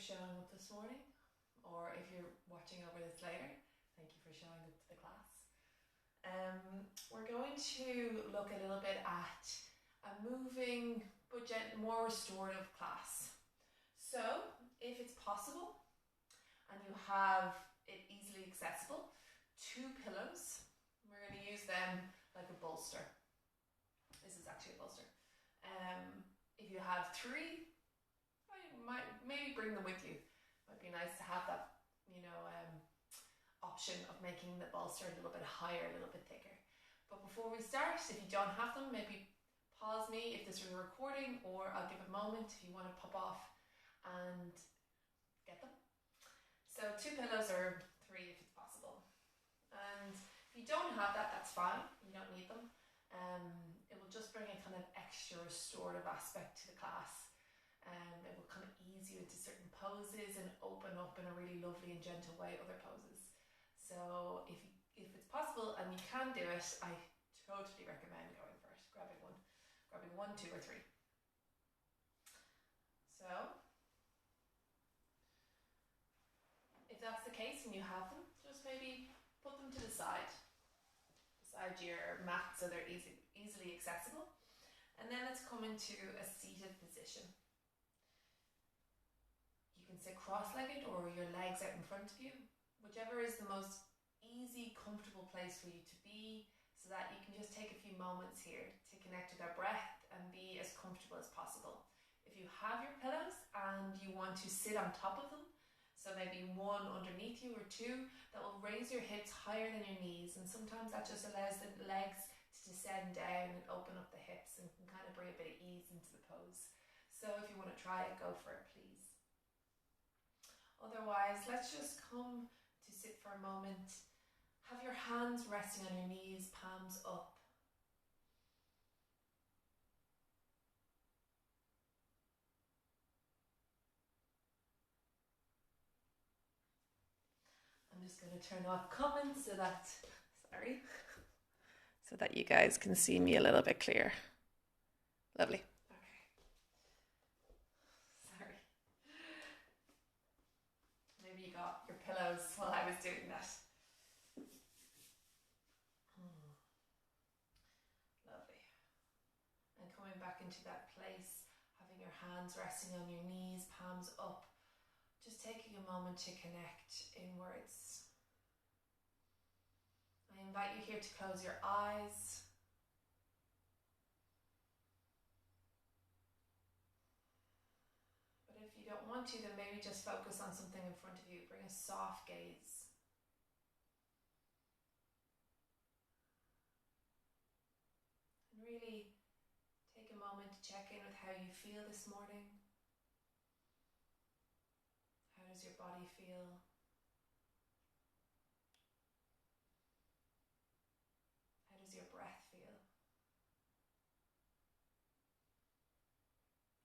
showing up this morning, or if you're watching over this later, thank you for showing up to the class. We're going to look a little bit at a moving but more restorative class. So, if it's possible and you have it easily accessible, 2 pillows, we're going to use them like a bolster. This is actually a bolster. If you have 3, maybe bring them with you. Might be nice to have that, option of making the bolster a little bit higher, a little bit thicker. But before we start, if you don't have them, maybe pause me if this is recording, or I'll give a moment if you want to pop off and get them. So 2 pillows or 3 if it's possible. And if you don't have that, that's fine. You don't need them. It will just bring a kind of extra restorative aspect to the class. It will kind of ease you into certain poses and open up in a really lovely and gentle way other poses. So if it's possible and you can do it, I totally recommend going for it. Grabbing 1, 2 or 3. So if that's the case and you have them, just maybe put them to the side beside your mat so they're easily accessible. And then let's come into a seated position. You can sit cross-legged or your legs out in front of you, whichever is the most easy, comfortable place for you to be, so that you can just take a few moments here to connect with our breath and be as comfortable as possible. If you have your pillows and you want to sit on top of them, so maybe 1 underneath you or 2, that will raise your hips higher than your knees, and sometimes that just allows the legs to descend down and open up the hips and can kind of bring a bit of ease into the pose. So if you want to try it, go for it, please. Otherwise, let's just come to sit for a moment. Have your hands resting on your knees, palms up. I'm just going to turn off comments so that you guys can see me a little bit clearer. Lovely. Okay. Sorry. Maybe you got your pillows while I was doing that. Lovely. And coming back into that place, having your hands resting on your knees, palms up, just taking a moment to connect inwards. I invite you here to close your eyes. But if you don't want to, then maybe just focus on something in front of you. Bring a soft gaze. And really take a moment to check in with how you feel this morning. How does your body feel? How does your breath feel?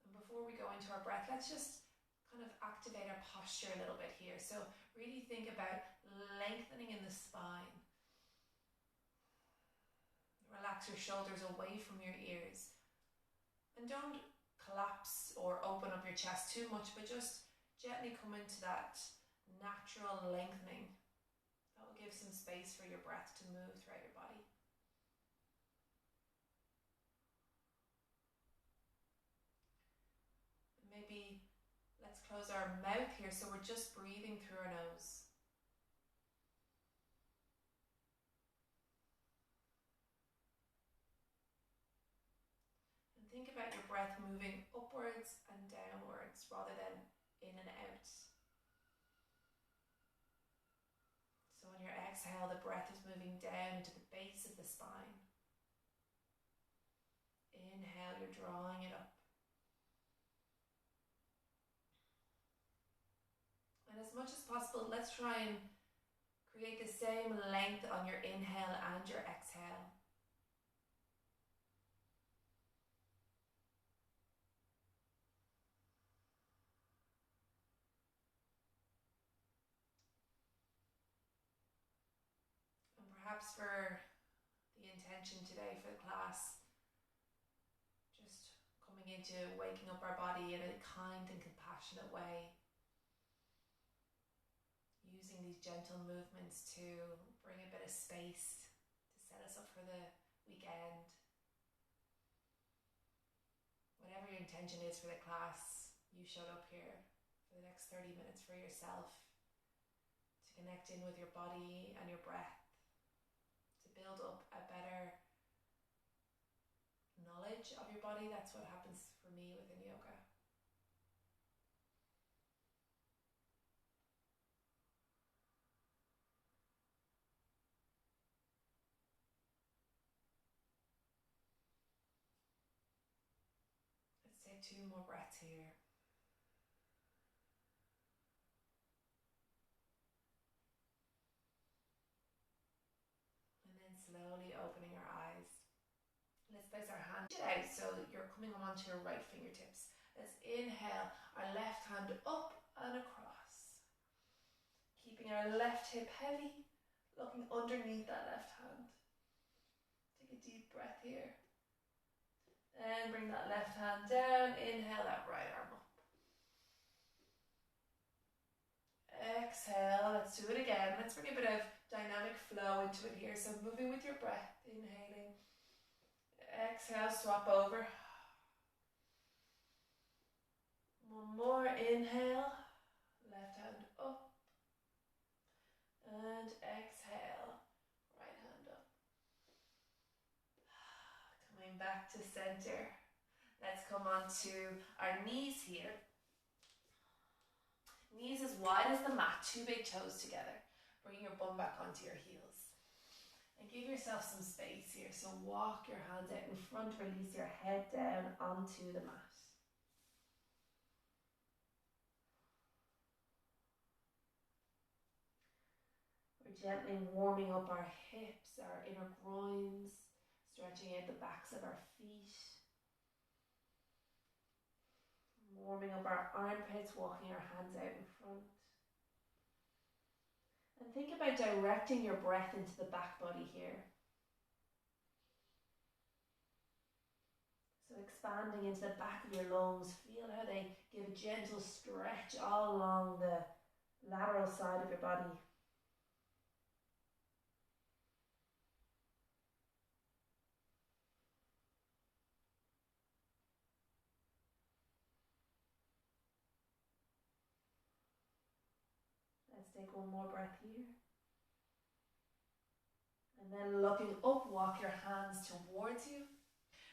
And before we go into our breath, let's just kind of activate our posture a little bit here. So really think about lengthening in the spine. Relax your shoulders away from your ears. And don't collapse or open up your chest too much, but just gently come into that natural lengthening. That will give some space for your breath to move throughout your body. Maybe let's close our mouth here so we're just breathing through our nose. And think about your breath moving upwards and downwards rather than in and out. So on your exhale, the breath is moving down to the base of the spine. Inhale, you're drawing it up. And as much as possible, let's try and create the same length on your inhale and your exhale. Perhaps for the intention today for the class, just coming into waking up our body in a kind and compassionate way, using these gentle movements to bring a bit of space to set us up for the weekend. Whatever your intention is for the class, you showed up here for the next 30 minutes for yourself to connect in with your body and your breath, to build up a better knowledge of your body. That's what happens for me within yoga. Let's take 2 more breaths here. And then slowly opening our eyes. Let's place our hand out so you're coming onto your right fingertips. Let's inhale our left hand up and across. Keeping our left hip heavy, looking underneath that left hand. Take a deep breath here. And bring that left hand down. Inhale that right arm up. Exhale. Let's do it again. Let's bring a bit of dynamic flow into it here. So moving with your breath. Inhaling. Exhale, swap over. One more, inhale, left hand up, and exhale, right hand up. Coming back to center. Let's come on to our knees here. Knees as wide as the mat, 2 big toes together. Bring your bum back onto your heels. And give yourself some space here. So walk your hands out in front, release your head down onto the mat. We're gently warming up our hips, our inner groins, stretching out the backs of our feet. Warming up our armpits, walking our hands out in front. And think about directing your breath into the back body here. So expanding into the back of your lungs. Feel how they give a gentle stretch all along the lateral side of your body. Let's take one more breath here. And then looking up, walk your hands towards you.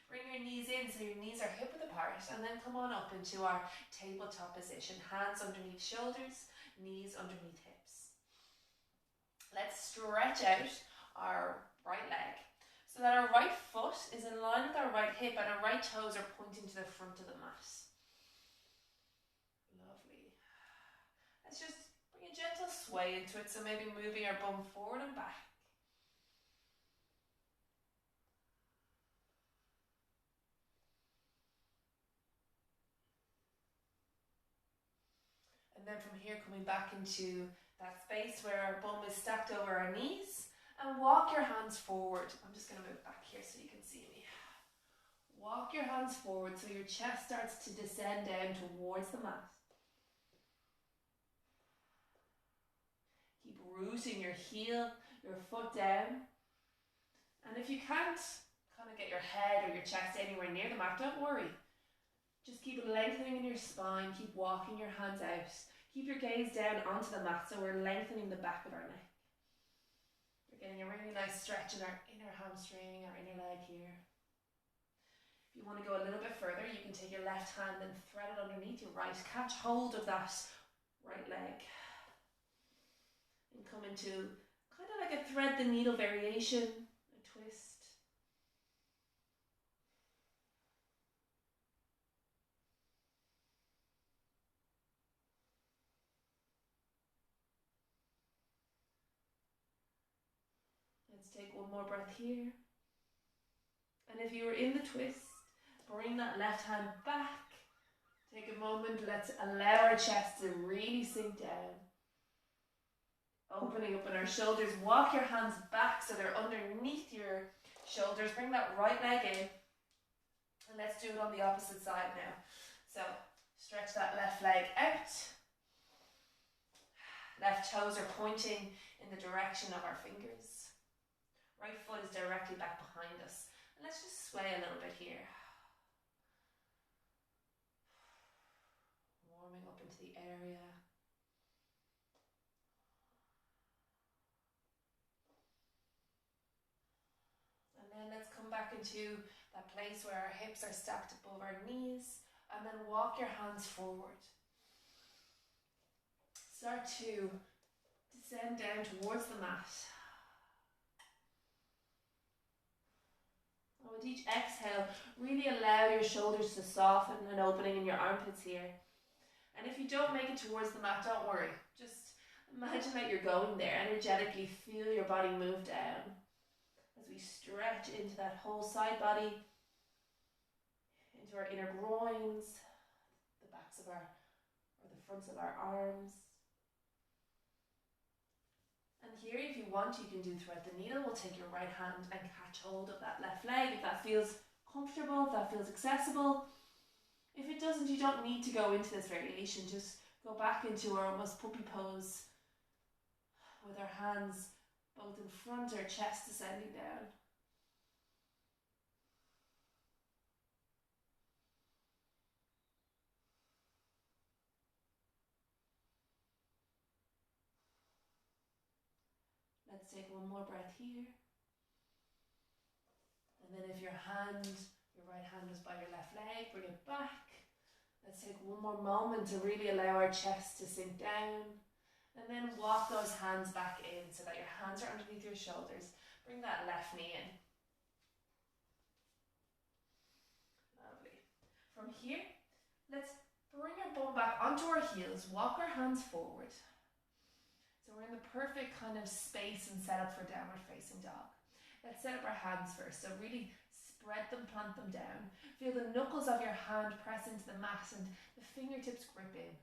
Bring your knees in so your knees are hip width apart, and then come on up into our tabletop position. Hands underneath shoulders, knees underneath hips. Let's stretch out our right leg so that our right foot is in line with our right hip and our right toes are pointing to the front of the mat. Lovely. Let's just bring a gentle sway into it, so maybe moving our bum forward and back. And then from here, coming back into that space where our bum is stacked over our knees, and walk your hands forward. I'm just going to move back here so you can see me. Walk your hands forward so your chest starts to descend down towards the mat. Keep rooting your heel, your foot down. And if you can't kind of get your head or your chest anywhere near the mat, don't worry. Just keep lengthening in your spine, keep walking your hands out. Keep your gaze down onto the mat so we're lengthening the back of our neck. We're getting a really nice stretch in our inner hamstring, our inner leg here. If you want to go a little bit further, you can take your left hand and thread it underneath your right. Catch hold of that right leg. And come into kind of like a thread the needle variation, a twist. Let's take one more breath here. And if you were in the twist, bring that left hand back. Take a moment, let's allow our chest to really sink down. Opening up in our shoulders, walk your hands back so they're underneath your shoulders. Bring that right leg in. And let's do it on the opposite side now. So stretch that left leg out. Left toes are pointing in the direction of our fingers. Right foot is directly back behind us. And let's just sway a little bit here. Warming up into the area. And then let's come back into that place where our hips are stacked above our knees. And then walk your hands forward. Start to descend down towards the mat. And with each exhale, really allow your shoulders to soften and opening in your armpits here. And if you don't make it towards the mat, don't worry. Just imagine that you're going there. Energetically feel your body move down as we stretch into that whole side body, into our inner groins, the backs of our, or the fronts of our arms. And here, if you want, you can do thread the needle. We'll take your right hand and catch hold of that left leg if that feels comfortable, if that feels accessible. If it doesn't, you don't need to go into this variation. Just go back into our almost puppy pose with our hands both in front, our chest descending down. Let's take one more breath here. And then if your right hand is by your left leg, bring it back. Let's take one more moment to really allow our chest to sink down. And then walk those hands back in so that your hands are underneath your shoulders. Bring that left knee in. Lovely. From here, let's bring our bum back onto our heels. Walk our hands forward. So we're in the perfect kind of space and setup for downward facing dog. Let's set up our hands first. So really spread them, plant them down. Feel the knuckles of your hand press into the mat and the fingertips grip in.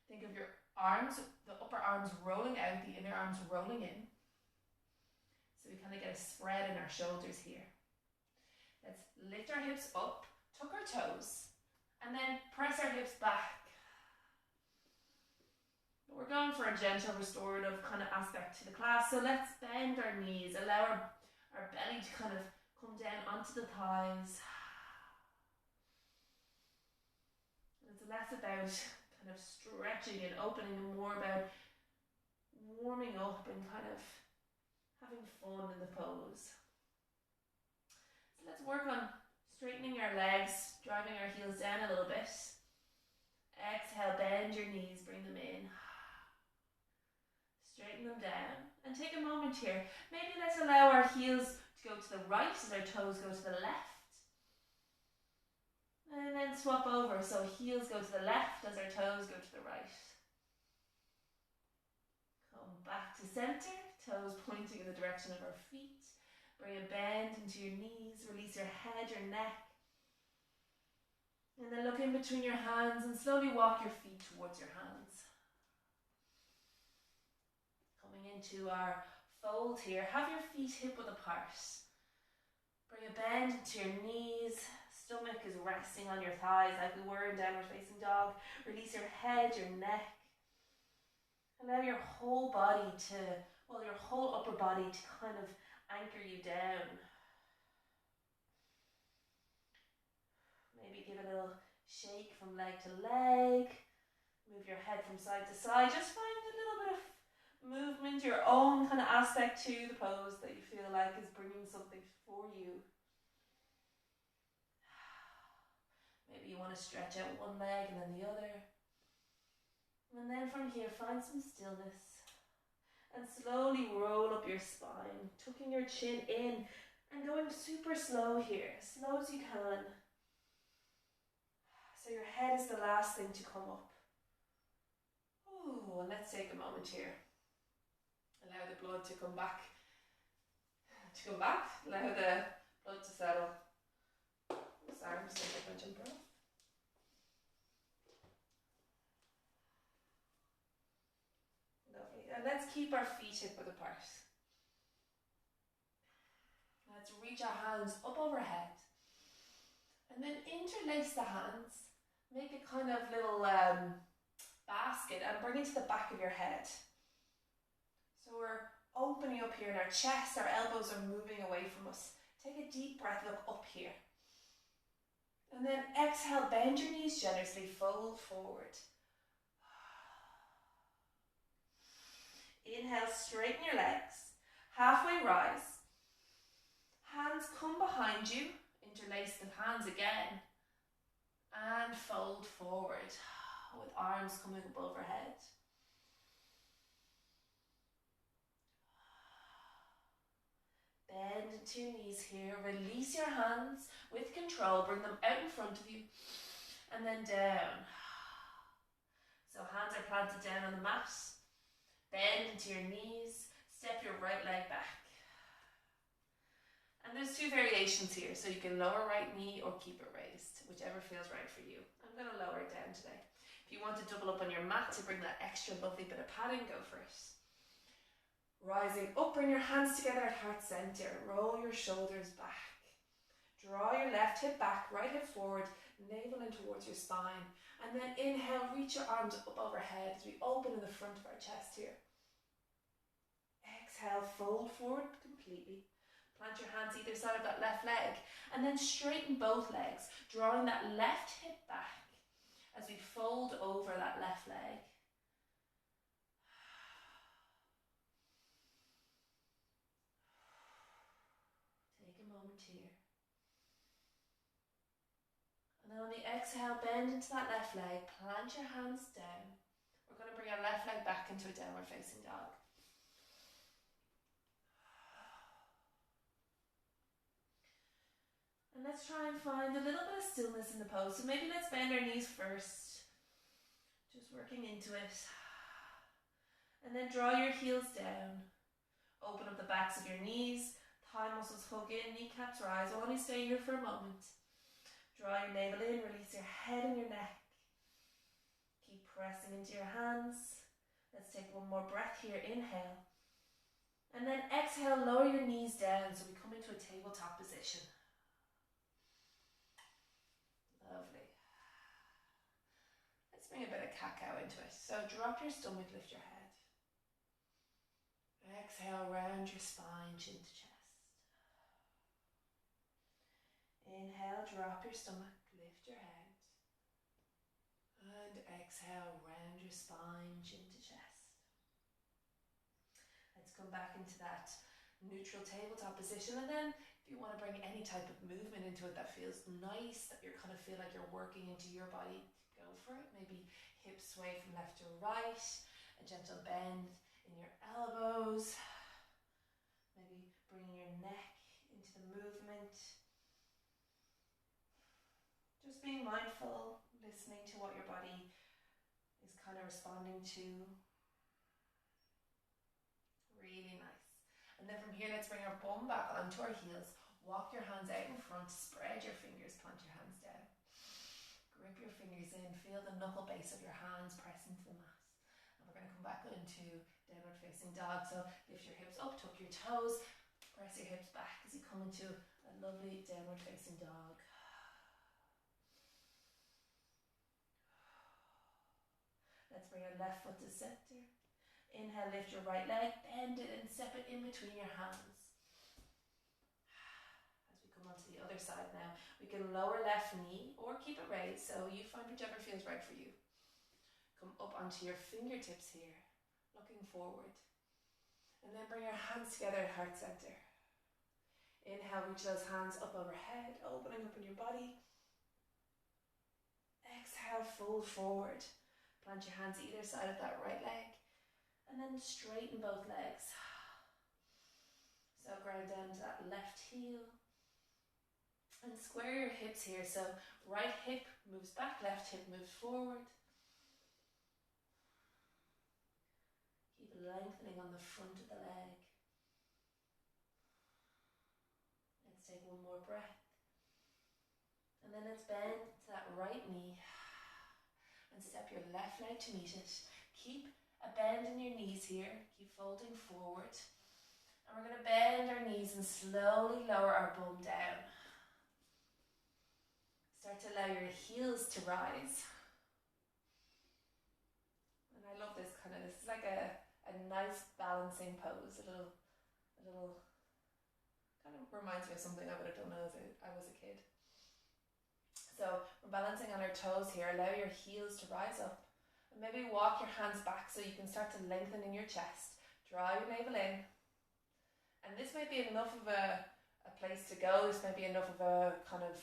Think of your arms, the upper arms rolling out, the inner arms rolling in. So we kind of get a spread in our shoulders here. Let's lift our hips up, tuck our toes, and then press our hips back. We're going for a gentle restorative kind of aspect to the class. So let's bend our knees, allow our belly to kind of come down onto the thighs. It's less about kind of stretching and opening and more about warming up and kind of having fun in the pose. So let's work on straightening our legs, driving our heels down a little bit. Exhale, bend your knees, bring them in. Straighten them down and take a moment here. Maybe let's allow our heels to go to the right as our toes go to the left. And then swap over. So heels go to the left as our toes go to the right. Come back to center. Toes pointing in the direction of our feet. Bring a bend into your knees. Release your head, your neck. And then look in between your hands and slowly walk your feet towards your hands. Into our fold here. Have your feet hip width apart. Bring a bend into your knees. Stomach is resting on your thighs like we were in downward facing dog. Release your head, your neck. Allow your whole body to, well, your whole upper body to kind of anchor you down. Maybe give a little shake from leg to leg. Move your head from side to side. Just find a little bit of movement, your own kind of aspect to the pose that you feel like is bringing something for you. Maybe you want to stretch out one leg and then the other. And then from here, find some stillness. And slowly roll up your spine, tucking your chin in and going super slow here, as slow as you can. So your head is the last thing to come up. Ooh, and let's take a moment here. Allow the blood to come back. Allow the blood to settle. Sorry, I'm just going to take my jumper off. Lovely. And let's keep our feet hip width apart. Let's reach our hands up overhead. And then interlace the hands. Make a kind of little basket and bring it to the back of your head. So we're opening up here in our chest, our elbows are moving away from us. Take a deep breath, look up here. And then exhale, bend your knees generously, fold forward. Inhale, straighten your legs. Halfway rise. Hands come behind you, interlace the hands again. And fold forward with arms coming up overhead. Bend into your knees here. Release your hands with control. Bring them out in front of you. And then down. So hands are planted down on the mat. Bend into your knees. Step your right leg back. And there's two variations here. So you can lower right knee or keep it raised, whichever feels right for you. I'm going to lower it down today. If you want to double up on your mat to bring that extra lovely bit of padding, go for it. Rising up, bring your hands together at heart center. Roll your shoulders back. Draw your left hip back, right hip forward, navel in towards your spine. And then inhale, reach your arms up overhead as we open in the front of our chest here. Exhale, fold forward completely. Plant your hands either side of that left leg. And then straighten both legs, drawing that left hip back as we fold over that left leg. Here. And then on the exhale, bend into that left leg, plant your hands down. We're going to bring our left leg back into a downward facing dog. And let's try and find a little bit of stillness in the pose. So maybe let's bend our knees first, just working into it. And then draw your heels down. Open up the backs of your knees. Thigh muscles hug in, kneecaps rise. Only stay here for a moment. Draw your navel in, release your head and your neck. Keep pressing into your hands. Let's take one more breath here. Inhale. And then exhale, lower your knees down so we come into a tabletop position. Lovely. Let's bring a bit of cat-cow into it. So drop your stomach, lift your head. Exhale, round your spine, chin to chest. Inhale, drop your stomach, lift your head. And exhale, round your spine, chin to chest. Let's come back into that neutral tabletop position. And then if you want to bring any type of movement into it that feels nice, that you kind of feel like you're working into your body, go for it. Maybe hips sway from left to right, a gentle bend in your elbows. Maybe bringing your neck into the movement. Just being mindful, listening to what your body is kind of responding to. Really nice. And then from here, let's bring our bum back onto our heels. Walk your hands out in front, spread your fingers, plant your hands down. Grip your fingers in, feel the knuckle base of your hands press into the mat. And we're going to come back into downward facing dog. So lift your hips up, tuck your toes, press your hips back as you come into a lovely downward facing dog. Let's bring our left foot to center. Inhale, lift your right leg, bend it and step it in between your hands. As we come onto the other side now, we can lower left knee or keep it raised, so you find whichever feels right for you. Come up onto your fingertips here, looking forward. And then bring your hands together at heart center. Inhale, reach those hands up overhead, opening up in your body. Exhale, fold forward. Plant your hands either side of that right leg. And then straighten both legs. So ground down to that left heel. And square your hips here. So right hip moves back, left hip moves forward. Keep lengthening on the front of the leg. Let's take one more breath. And then let's bend to that right knee. And step your left leg to meet it. Keep a bend in your knees here. Keep folding forward. And we're going to bend our knees and slowly lower our bum down. Start to allow your heels to rise. like a nice balancing pose. A little kind of reminds me of something I would have done as I was a kid. So we're balancing on our toes here. Allow your heels to rise up. And maybe walk your hands back so you can start to lengthen in your chest. Draw your navel in. And this might be enough of a place to go. This might be enough of a kind of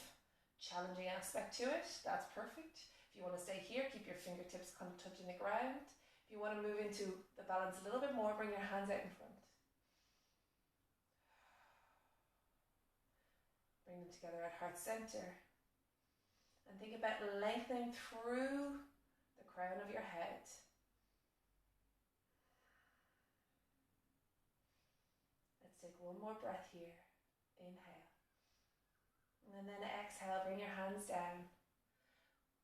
challenging aspect to it. That's perfect. If you want to stay here, keep your fingertips kind of touching the ground. If you want to move into the balance a little bit more, bring your hands out in front. Bring them together at heart center. And think about lengthening through the crown of your head. Let's take one more breath here. Inhale. And then exhale, bring your hands down.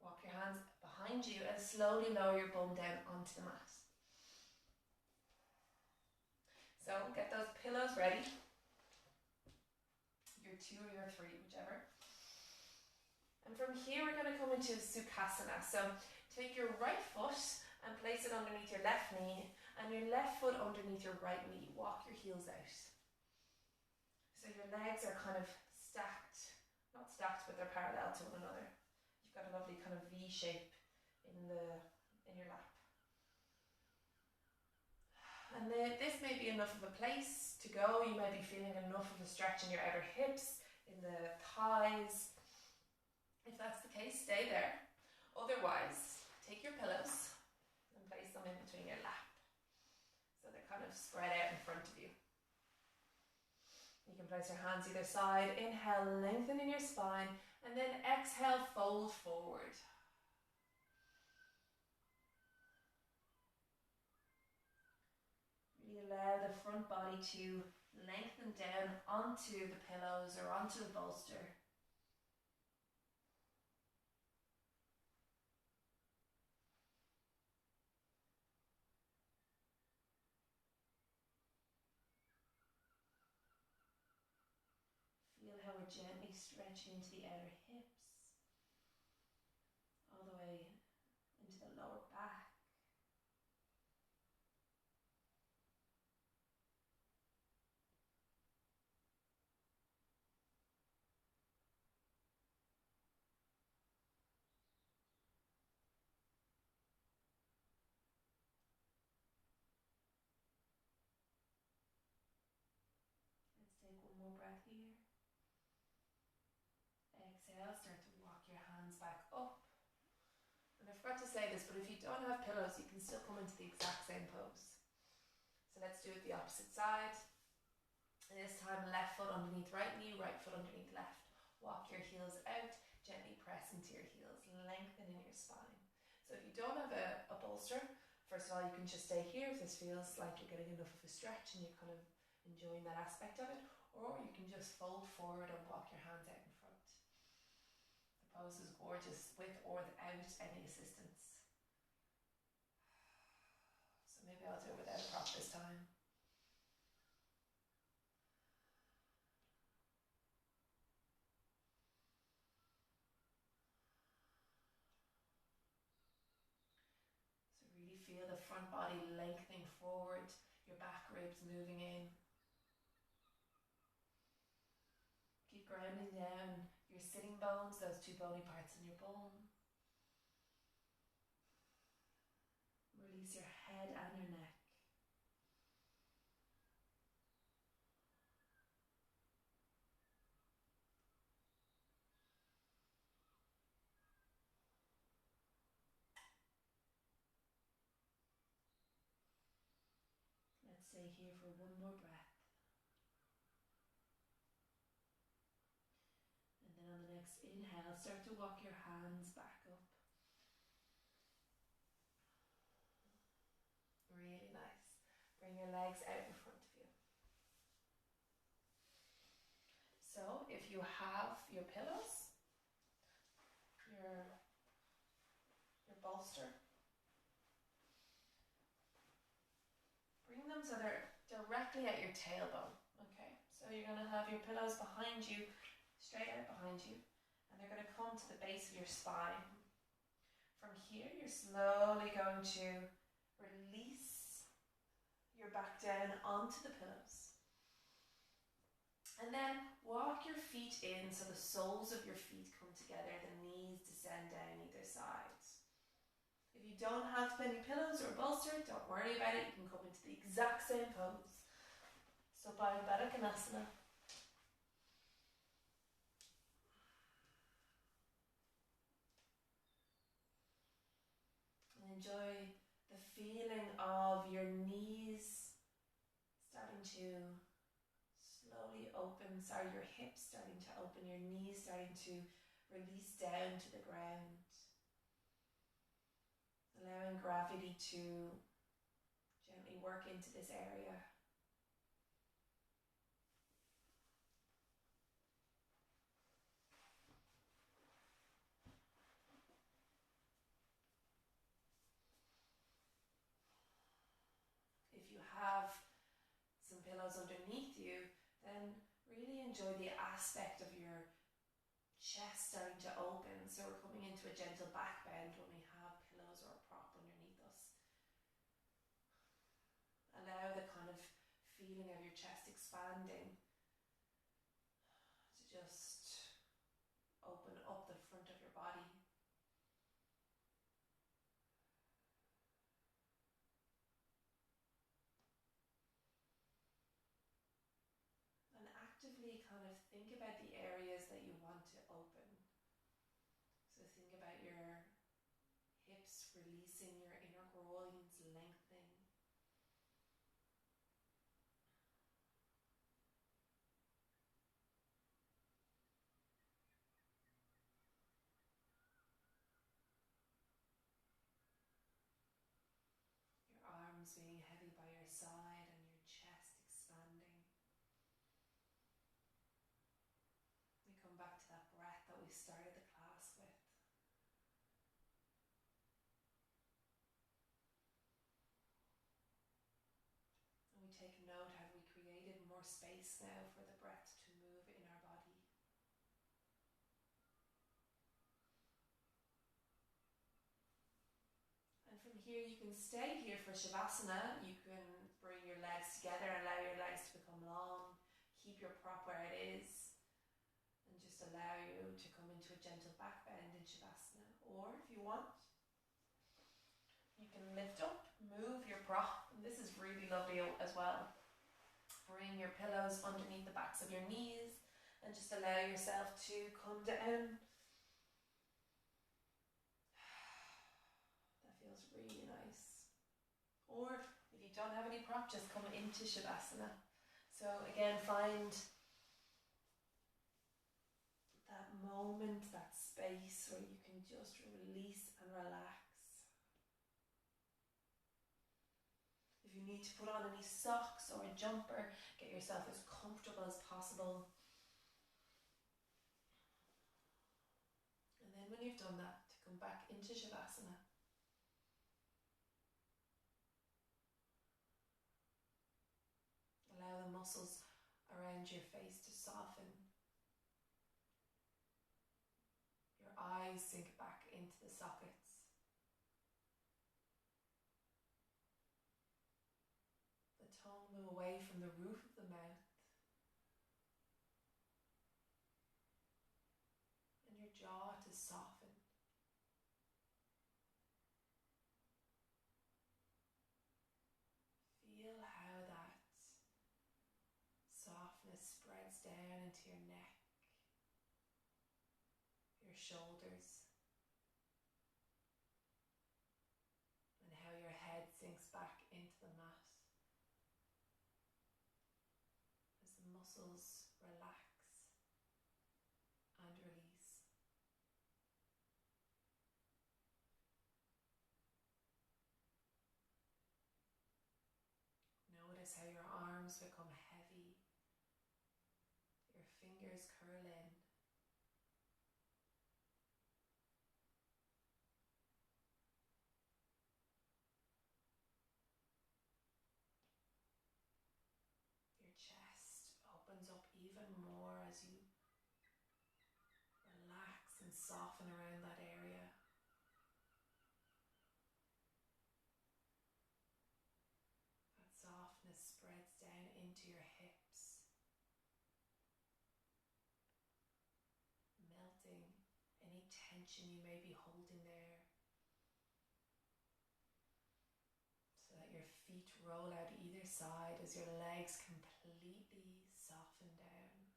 Walk your hands behind you and slowly lower your bum down onto the mat. So get those pillows ready. Your 2 or your 3, whichever. And from here we're going to come into Sukhasana. So take your right foot and place it underneath your left knee and your left foot underneath your right knee. Walk your heels out. So your legs are kind of stacked, not stacked, but they're parallel to one another. You've got a lovely kind of V shape in your lap. And this may be enough of a place to go. You may be feeling enough of a stretch in your outer hips, in the thighs. If that's the case, stay there. Otherwise, take your pillows and place them in between your lap. So they're kind of spread out in front of you. You can place your hands either side. Inhale, lengthen in your spine. And then exhale, fold forward. Really allow the front body to lengthen down onto the pillows or onto the bolster. Feel how we're gently stretching into the outer hips, all the way into the lower back. Let's take one more breath here. Exhale, start to walk your hands back up. And I forgot to say this, but if you don't have pillows, you can still come into the exact same pose. So let's do it the opposite side. And this time, left foot underneath right knee, right foot underneath left. Walk your heels out, gently press into your heels, lengthening your spine. So if you don't have a bolster, first of all, you can just stay here if this feels like you're getting enough of a stretch and you're kind of enjoying that aspect of it, or you can just fold forward and walk your hands out in front. The pose is gorgeous with or without any assistance. So maybe I'll do it without a prop this time. So really feel the front body lengthening forward, your back ribs moving in. Keep grounding down your sitting bones, those two bony parts in your bone. Release your head and your neck. Let's stay here for one more breath. And then on the next inhale, start to walk your hands back up. Really nice. Bring your legs out in front of you. So if you have your pillows, your bolster, bring them so they're directly at your tailbone. Okay, so you're going to have your pillows behind you, straight out behind you, and they're going to come to the base of your spine. From here, you're slowly going to release your back down onto the pillows. And then walk your feet in so the soles of your feet come together, the knees descend down either side. If you don't have many pillows or a bolster, don't worry about it. You can come into the exact same pose. So Supine Baddha Konasana. And enjoy the feeling of your knees starting to slowly open, your hips starting to open, your knees starting to release down to the ground. Allowing gravity to gently work into this area. If you have some pillows underneath you, then really enjoy the aspect of your chest starting to open. So we're coming into a gentle back bend when we have pillows or a prop underneath us. Allow the kind of feeling of your chest expanding to just open up the front of your body. And actively kind of think about the areas that you want to open. So think about your hips releasing, your inner groins lengthening. Your arms being heavy by your side and your chest expanding. We come back to that breath that we started the class with. And we take note, have we created more space now for the breath to move in our body? And from here you can stay here for Shavasana. You can bring your legs together, allow your legs to become long, keep your prop where it is, and just allow you to come into a gentle back bend in Shavasana. Or if you want, you can lift up, move your prop, and this is really lovely as well. Bring your pillows underneath the backs of your knees and just allow yourself to come down. That feels really nice. Or if you don't have any prop, just come into Shavasana. So again, find that moment, that space where you can just release and relax. If you need to put on any socks or a jumper, get yourself as comfortable as possible. And then when you've done that, to come back into Shavasana. Allow the muscles around your face to soften. Your eyes sink back into the sockets. The tongue move away from the roof of the mouth. And your jaw to soften. Feel how that softness spreads down into your neck, your shoulders, and how your head sinks back into the mat as the muscles relax and release. Notice how your arms become heavy, your fingers curl in. Your chest opens up even more as you relax and soften around that area. That soft tension you may be holding there, so that your feet roll out either side as your legs completely soften down.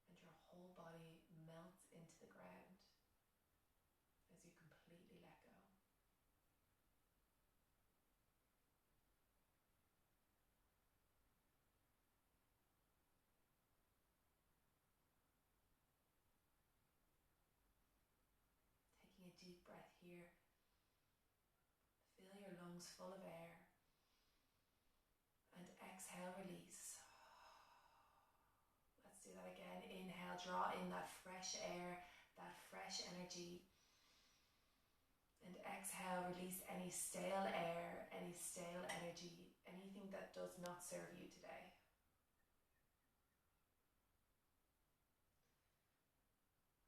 And your whole body melts into the ground as you completely let go. Taking a deep breath here. Fill your lungs full of air. And exhale, release. Let's do that again. Inhale, draw in that fresh air, that fresh energy. And exhale, release any stale air, any stale energy, anything that does not serve you today.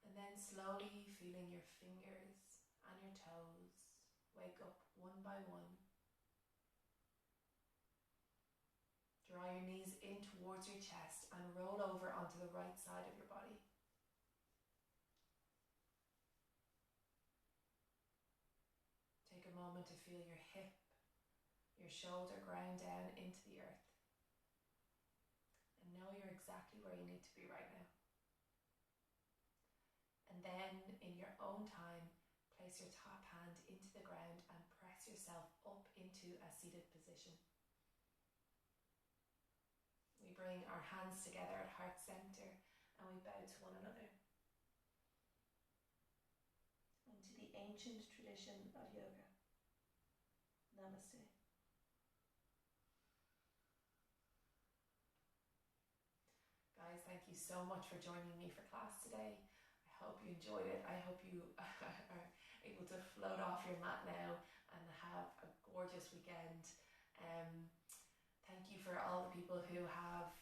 And then slowly feeling your fingers and your toes wake up one by one. Draw your knees in towards your chest and roll over onto the right side of your body. Take a moment to feel your hip, your shoulder ground down into the earth. And know you're exactly where you need to be right now. And then, in your own time, place your top hand into the ground and press yourself up into a seated position. We bring our hands together at heart center and we bow to one another. Into the ancient tradition of yoga. Namaste. Guys, thank you so much for joining me for class today. I hope you enjoyed it. I hope you are able to float off your mat now and have a gorgeous weekend. Thank you for all the people who have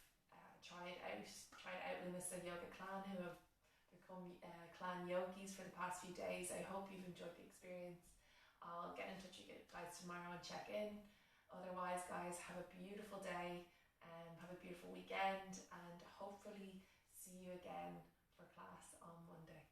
tried out Lumista Yoga Clan, who have become clan yogis for the past few days. I hope you've enjoyed the experience. I'll get in touch with you guys tomorrow and check in. Otherwise, guys, have a beautiful day and have a beautiful weekend, and hopefully see you again for class on Monday.